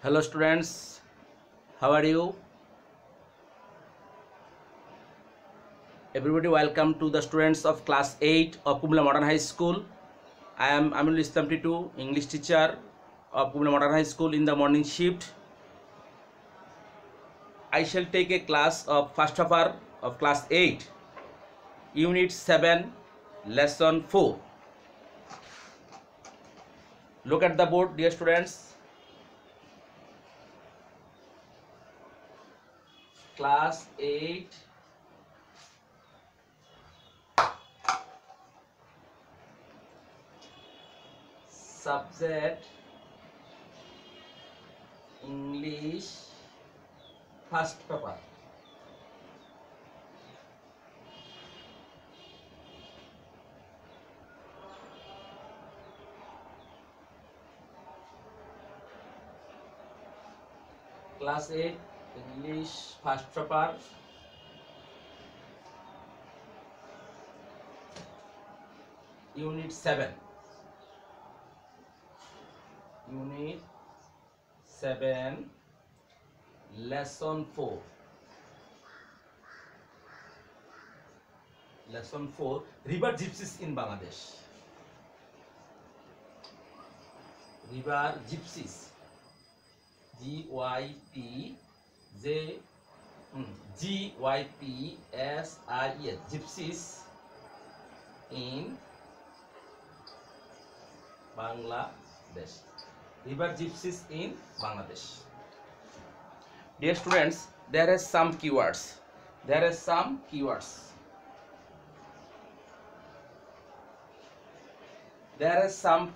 Hello students, how are you? Everybody welcome to the students of class 8 of Kumla Modern High School. I am Aminul Islam Titu, English teacher of Kumla Modern High School in the morning shift. I shall take a class of first hour of class 8, unit 7, lesson 4. Look at the board, dear students. Class 8, subject English, first paper. Class 8 English first paper, unit 7. Unit 7, lesson 4. Lesson 4, river gypsies in Bangladesh. River gypsies. Gypsies, gypsies in Bangladesh. River gypsies in Bangladesh. Dear students, there are some keywords. There are some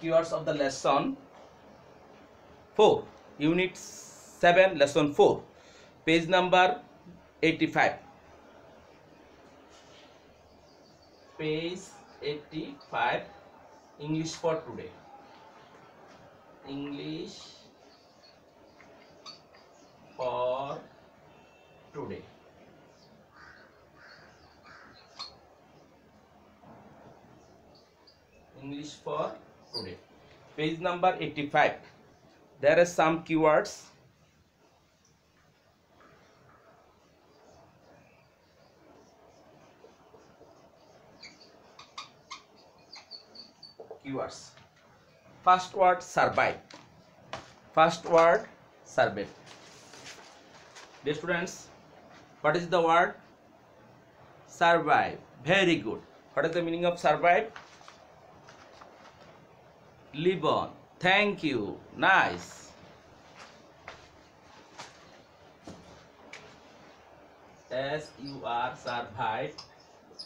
keywords of the lesson 4, unit 7, lesson 4, page number 85. Page 85, English for today. English for today. English for today. Page number 85. There are some keywords. First word, survive. Dear students, what is the word? Survive. Very good. What is the meaning of survive? Live on. Thank you. Nice. Survive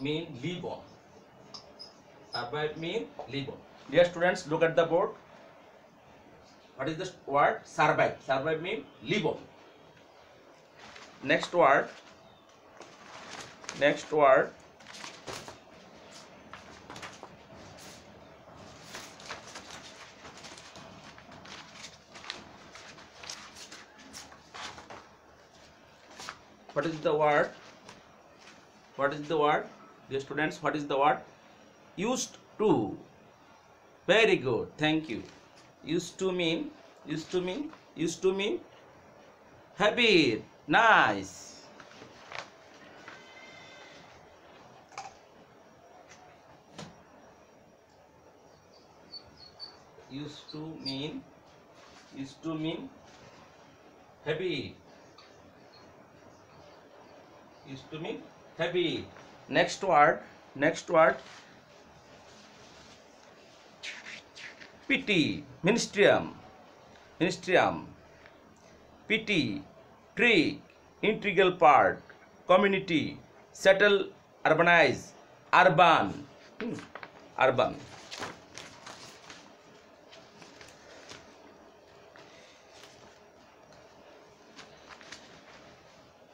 mean live on. Survive mean live on. Dear students, look at the board. What is the word? Survive. Survive mean live on. Next word. What is the word? Dear students, what is the word? Used to. Very good. Thank you. Used to mean habit. Nice. Used to mean habit. Used to mean habit. Next word. Pity, ministerium. Pity, trick, integral part, community, settle, urbanize, urban.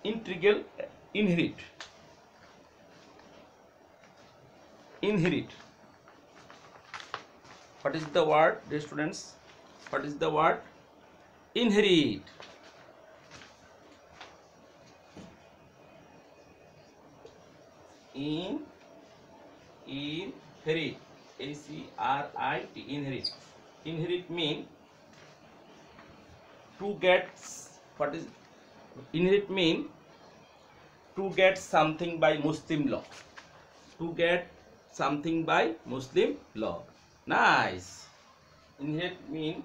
Integral, inherit. What is the word, dear students? What is the word? Inherit. Inherit. A-C-R-I-T. Inherit. Inherit mean to get, what is inherit mean to get something by Muslim law. To get something by Muslim law. Nice. Inherit mean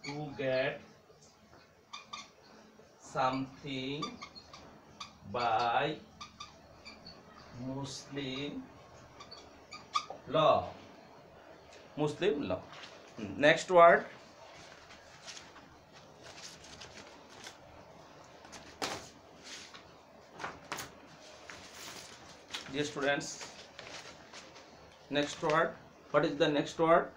to get something by Muslim law. Muslim law. Next word. Dear students, next word. What is the next word?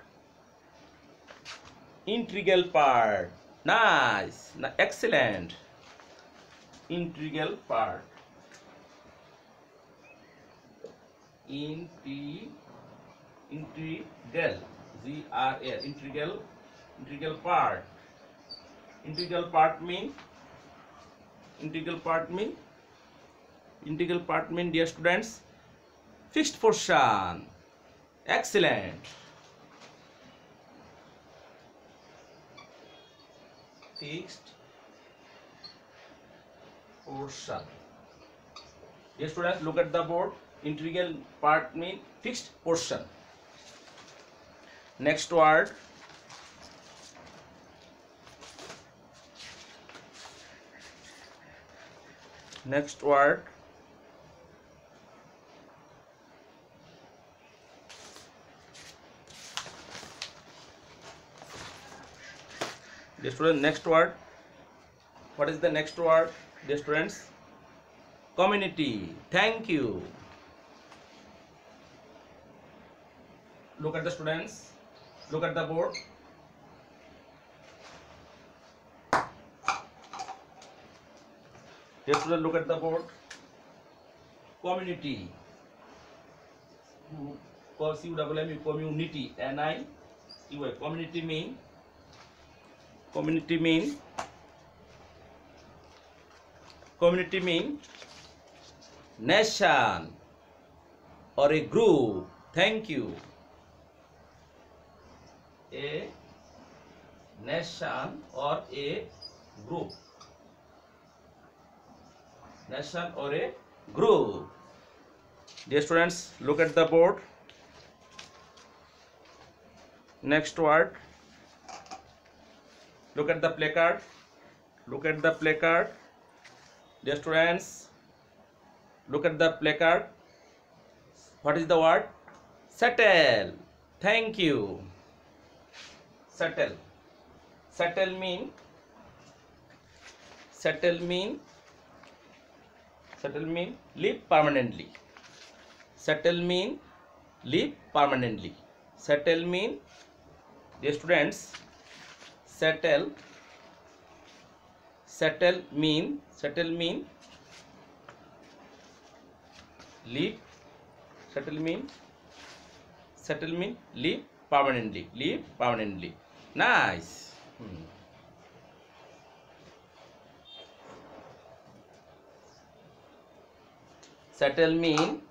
Integral part. Nice. Excellent. Integral part. Integral. GRL. Integral part. Integral part mean. Integral part mean, dear students, fixed portion. Excellent. Fixed portion. Dear students, look at the board. Integral part mean fixed portion. Next word. Next word. Dear students, next word. What is the next word, dear students? Community. Thank you. Look at the students. Look at the board. Dear students, look at the board. Community. CUMMU, community. NIUI. Community mean. Community mean nation or a group. Thank you. A nation or a group. Nation or a group. Dear students, look at the board. Next word. Look at the placard. Look at the placard. Dear students, look at the placard. What is the word? Settle. Thank you. Settle. Settle mean live permanently. Settle mean live permanently. Settle mean, dear students, settle mean live. Settle mean live permanently. Nice. Settle mean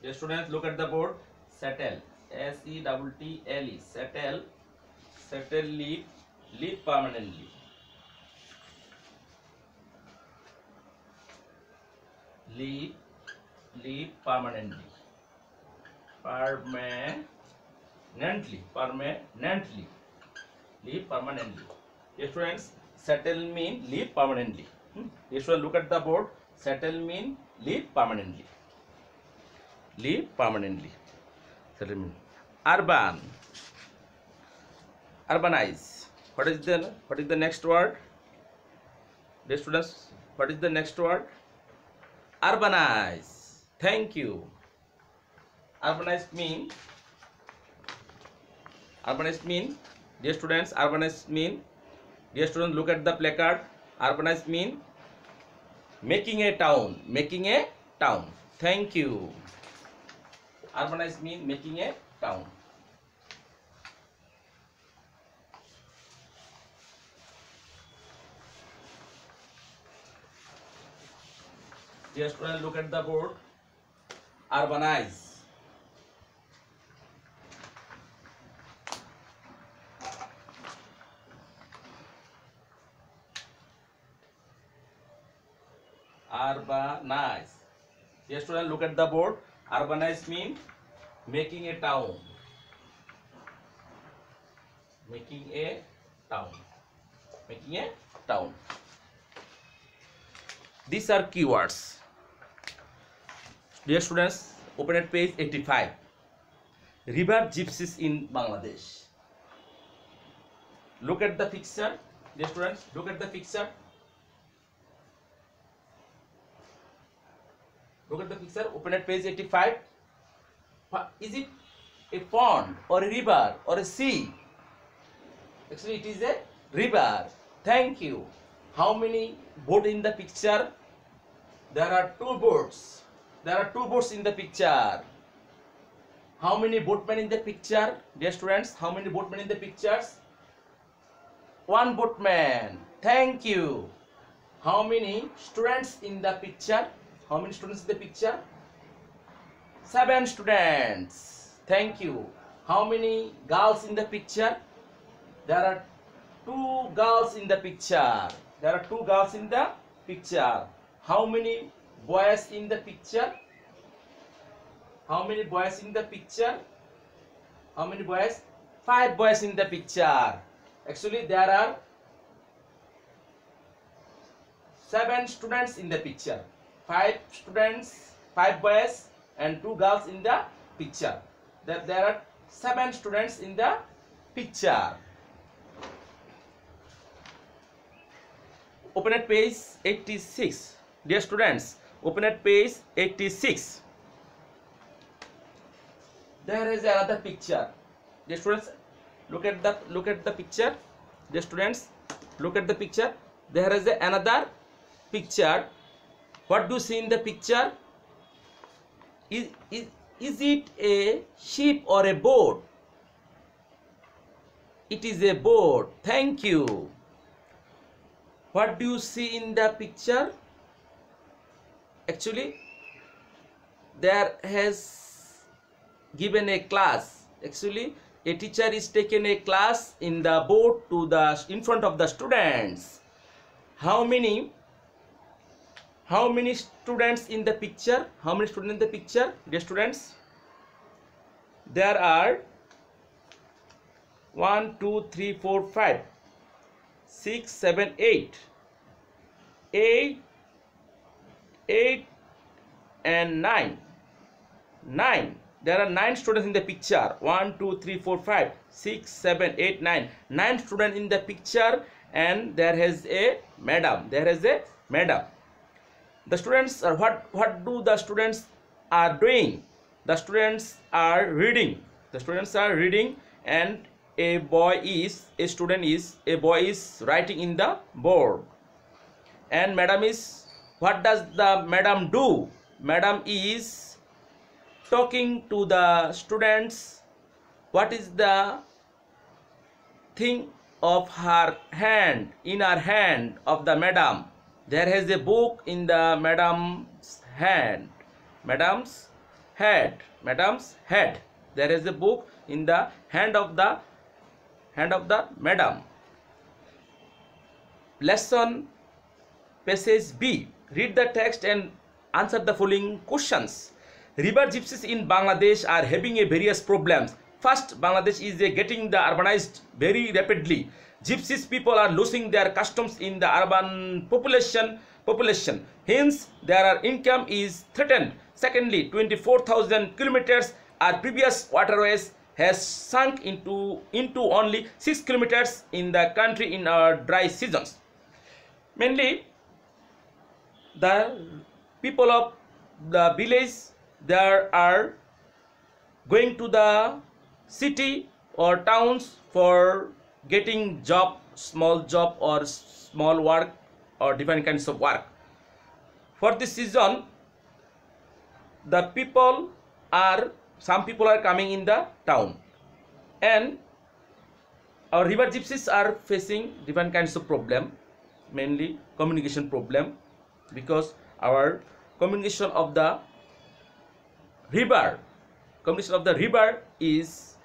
dear students, look at the board. Settle. SETTLE. Settle live permanently. Live permanently. Permanently. Live permanently. Dear students, settle mean live permanently. Dear students, look at the board. Settle mean live permanently. Settle mean urban. Urbanize. What is the next word? Dear students, what is the next word? Urbanize. Thank you. Urbanize mean, dear students, dear students, look at the placard. Urbanize mean making a town. Thank you. Urbanize mean making a town. Dear students, look at the board. Urbanize. Urbanize. Yes, students, look at the board. Urbanize means making a town. Making a town. Making a town. These are keywords. Dear students, open at page 85. River gypsies in Bangladesh. Look at the picture. Dear students, look at the picture. Look at the picture. Open at page 85. Is it a pond or a river or a sea? Actually, it is a river. Thank you. How many boats in the picture? There are 2 boats. There are 2 boats in the picture. How many boatmen in the picture? Dear students, how many boatmen in the pictures? 1 boatman. Thank you. How many students in the picture? How many students in the picture? 7 students. Thank you. How many girls in the picture? There are 2 girls in the picture. There are 2 girls in the picture. How many boys in the picture? How many boys in the picture? How many boys? 5 boys in the picture. Actually, there are 7 students in the picture. 5 students, 5 boys and 2 girls in the picture. There are 7 students in the picture. Open at page 86. Dear students, open at page 86. There is another picture. Dear students, look at the picture. Dear students, look at the picture. There is another picture. What do you see in the picture? Is it a ship or a boat? It is a boat. Thank you. What do you see in the picture? Actually, there has given a class. Actually, a teacher is taken a class in the board in front of the students. How many students in the picture? How many students in the picture? Dear students, there are 1, 2, 3, 4, 5, 6, 7, 8 and 9. There are 9 students in the picture. 1, 2, 3, 4, 5, 6, 7, 8, 9. 9 students in the picture, and there is a madam. There is a madam. The students are what do the students are doing? The students are reading. The students are reading, and a boy is writing in the board. And madam is, what does the madam do? Madam is talking to the students. What is the thing of her hand, in her hand of the madam? There is a book in the madam's hand. Madam's head. There is a book in the hand of the madam. Lesson passage B. Read the text and answer the following questions. River gypsies in Bangladesh are having a various problems. First, Bangladesh is getting the urbanized very rapidly. Gypsies people are losing their customs in the urban population. Hence, their income is threatened. Secondly, 24,000 kilometers our previous waterways has sunk into only 6 kilometers in the country in our dry seasons. Mainly, the people of the village, they are going to the city or towns for getting job, small job or small work or different kinds of work. For this season, some people are coming in the town, and our river gypsies are facing different kinds of problem, mainly communication problem, because our communication of the river is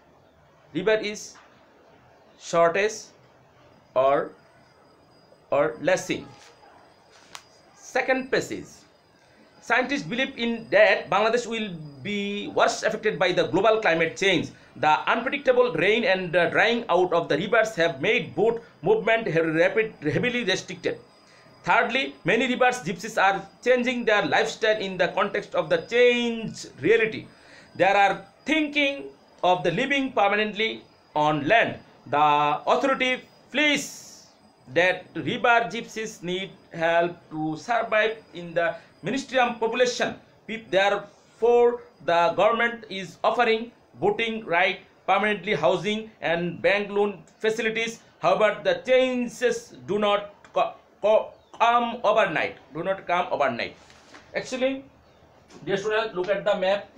shortage or lessing. Second passage. Scientists believe in that Bangladesh will be worst affected by the global climate change. The unpredictable rain and the drying out of the rivers have made boat movement heavily restricted. Thirdly, many rivers gypsies are changing their lifestyle in the context of the changed reality. They are thinking of the living permanently on land. The authority feels that river gypsies need help to survive in the ministerial population. Therefore, the government is offering voting right, permanently housing and bank loan facilities. However, the changes do not come overnight. Actually, dear students, look at the map.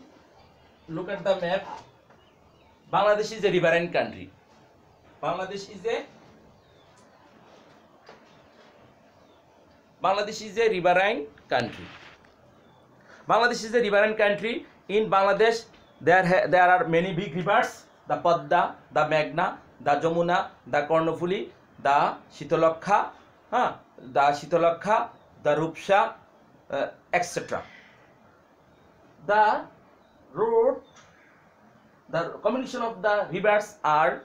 Bangladesh is a riverine country. Bangladesh is a riverine country. In Bangladesh, there are many big rivers: the Padma, the Meghna, the Jamuna, the Karnafuli, the Shitalakha, the Rupsha, etc. The communication of the rivers are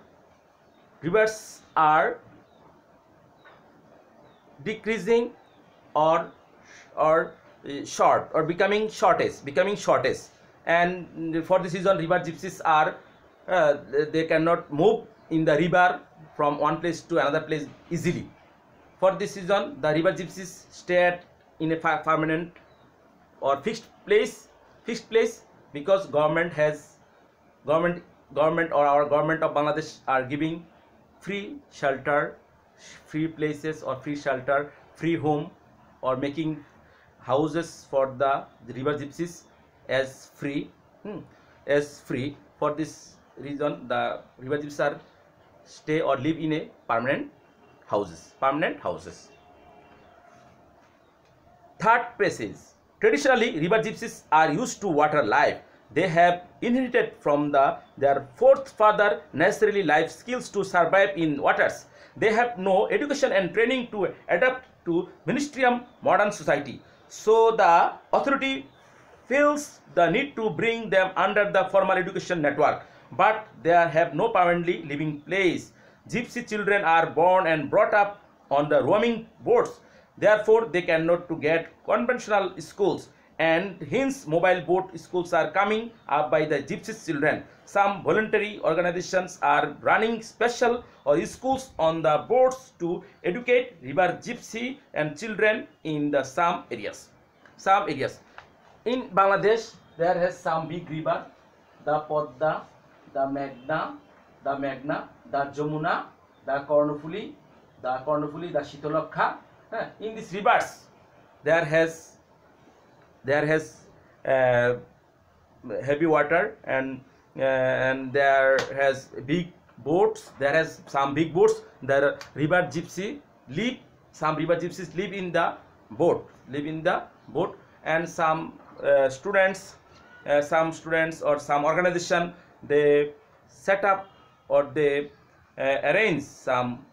decreasing or short or becoming shortage, and for this reason river gypsies are they cannot move in the river from one place to another place easily. For this reason the river gypsies stay in a permanent or fixed place because government or our government of Bangladesh are giving free shelter, free places or free shelter, free home, or making houses for the river gypsies as free. For this reason the river gypsies are stay or live in a permanent houses. Third passage. Traditionally, river gypsies are used to water life. They have inherited from their forefather necessarily life skills to survive in waters. They have no education and training to adapt to mainstream modern society. So the authority feels the need to bring them under the formal education network, but they have no permanently living place. Gypsy children are born and brought up on the roaming boats. Therefore, they cannot to get conventional schools, and hence mobile boat schools are coming up by the gypsy children. Some voluntary organizations are running special or schools on the boats to educate river gypsy and children in the some areas. In Bangladesh, there has some big river: the Padma, the Meghna, the Jamuna, the Karnafuli, the Shitalakha. In these rivers, there has heavy water, and there has big boats. There has some big boats. Some river gypsies live in the boat, and some students or some organization, they set up or they arrange some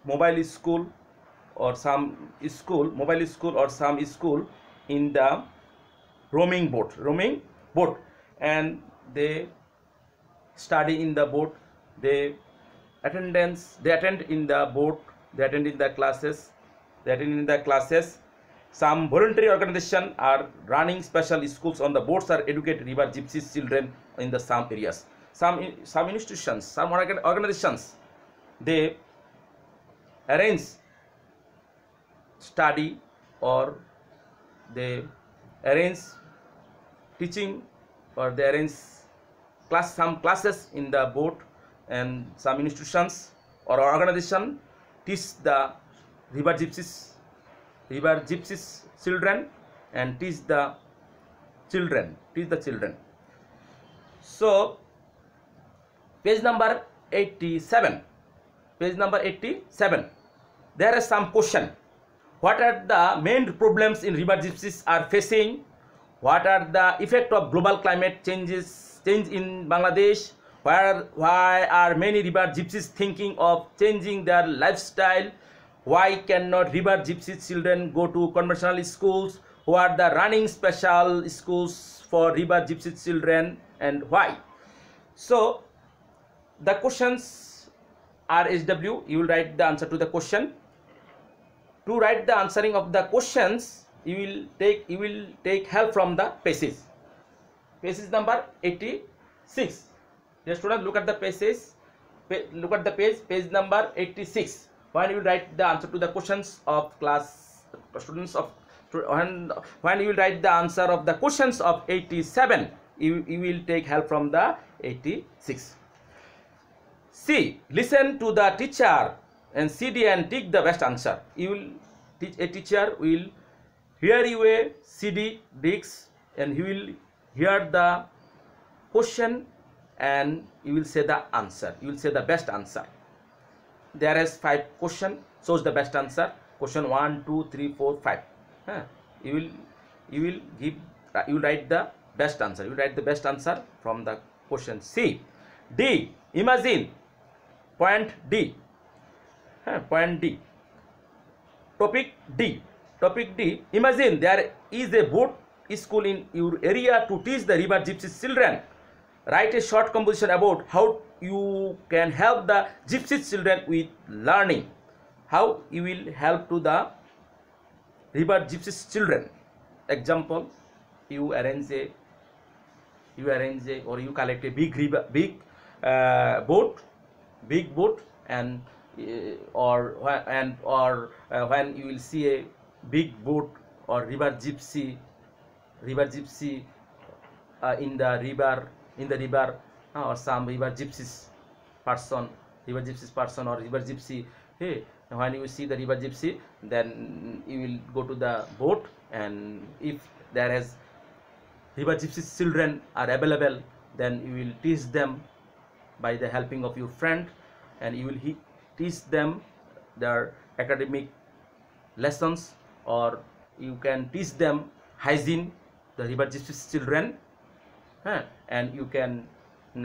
mobile school or some school in the roaming boat, and they study in the boat. They attend in the boat. They attend in the classes. Some voluntary organizations are running special schools on the boats or educate river gypsies children in the some areas. Some institutions, some organizations, they arrange study or they arrange teaching or they arrange some classes in the boat, and some institutions or organization teach the river gypsies children and teach the children. So page number 87, there is some question: what are the main problems in river gypsies are facing? What are the effect of global climate change in Bangladesh? Why are many river gypsies thinking of changing their lifestyle? Why cannot river gypsies children go to conventional schools? who are the running special schools for river gypsy children and why. So the questions are SW. You will write the answer to the question. To write the answering of the questions, you will take help from the passage. Passage number 86. Dear students, look at the passage. Look at the page number 86. When you will write the answer to the questions of class students of when you will write the answer of the questions of 87, you will take help from the 86. C. Listen to the teacher and CD and take the best answer. You will teach a teacher will hear you a CD disc and he will hear the question and you will say the answer. You will say the best answer. There is 5 question, shows the best answer. Question 1, 2, 3, 4, 5. You will write the best answer. You will write the best answer from the question. C. D. Imagine. Point D. Point D. Topic D. Topic D. Imagine there is a boat school in your area to teach the river gypsy children. Write a short composition about how you can help the gypsy children with learning. How you will help to the river gypsy children. Example: you arrange a or you collect a big boat, and when you will see a big boat or river gypsy in the river or some river gypsies person or river gypsy. Hey, when you see the river gypsy, then you will go to the boat, and if there is river gypsy children are available, then you will teach them by the helping of your friend, and you will teach them their academic lessons, or you can teach them hygiene, the river gypsy children, and you can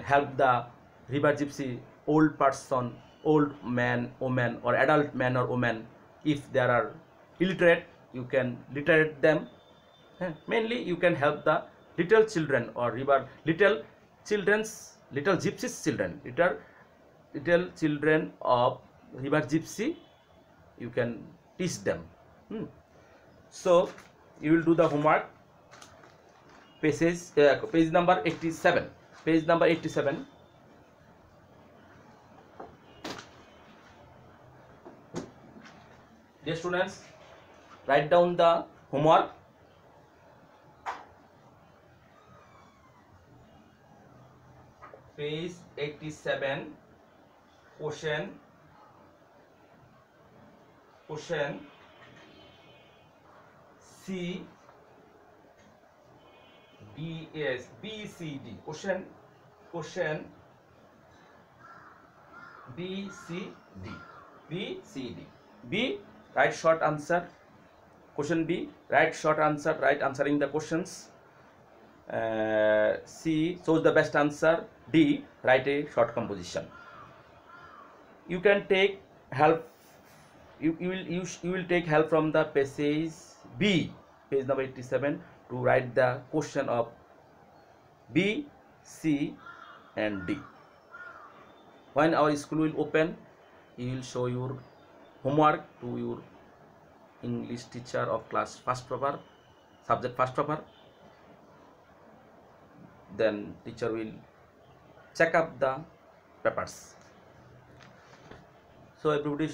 help the river gypsy old person, old man, woman, or adult man or woman. If there are illiterate, you can literate them. Mainly you can help the little children or little gypsy children, little children of river gypsy. You can teach them. So you will do the homework. Page number 87. Page number 87. Dear students, write down the homework. Page 87. Question C D S B C D. Question B C D. B C D. B, write short answer. Question B, write short answer. Write answering the questions. C, choose the best answer. D, write a short composition. You can take help. You will take help from the passage B, page number 87, to write the question of B, C, and D. When our school will open, you will show your homework to your English teacher of class first paper, subject first paper. Then teacher will check up the papers. So everybody,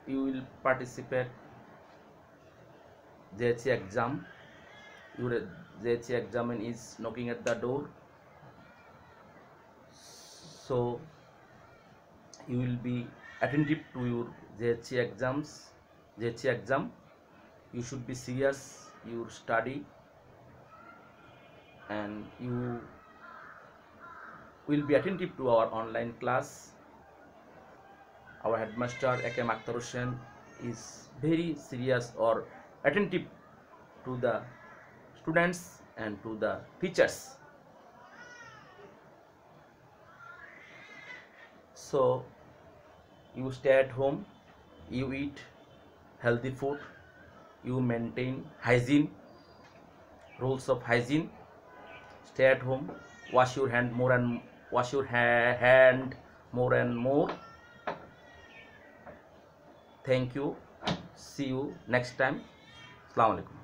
you will participate JHC exam. Your JHC exam is knocking at the door. So you will be attentive to your JHC exam. You should be serious your study, and you will be attentive to our online class. Our headmaster A.K. Akhtar Hussain is very serious or attentive to the students and to the teachers. So you stay at home, you eat healthy food, you maintain hygiene, rules of hygiene. Stay at home. Wash your hand more and hand more and more. Thank you. See you next time. Assalamu alaikum.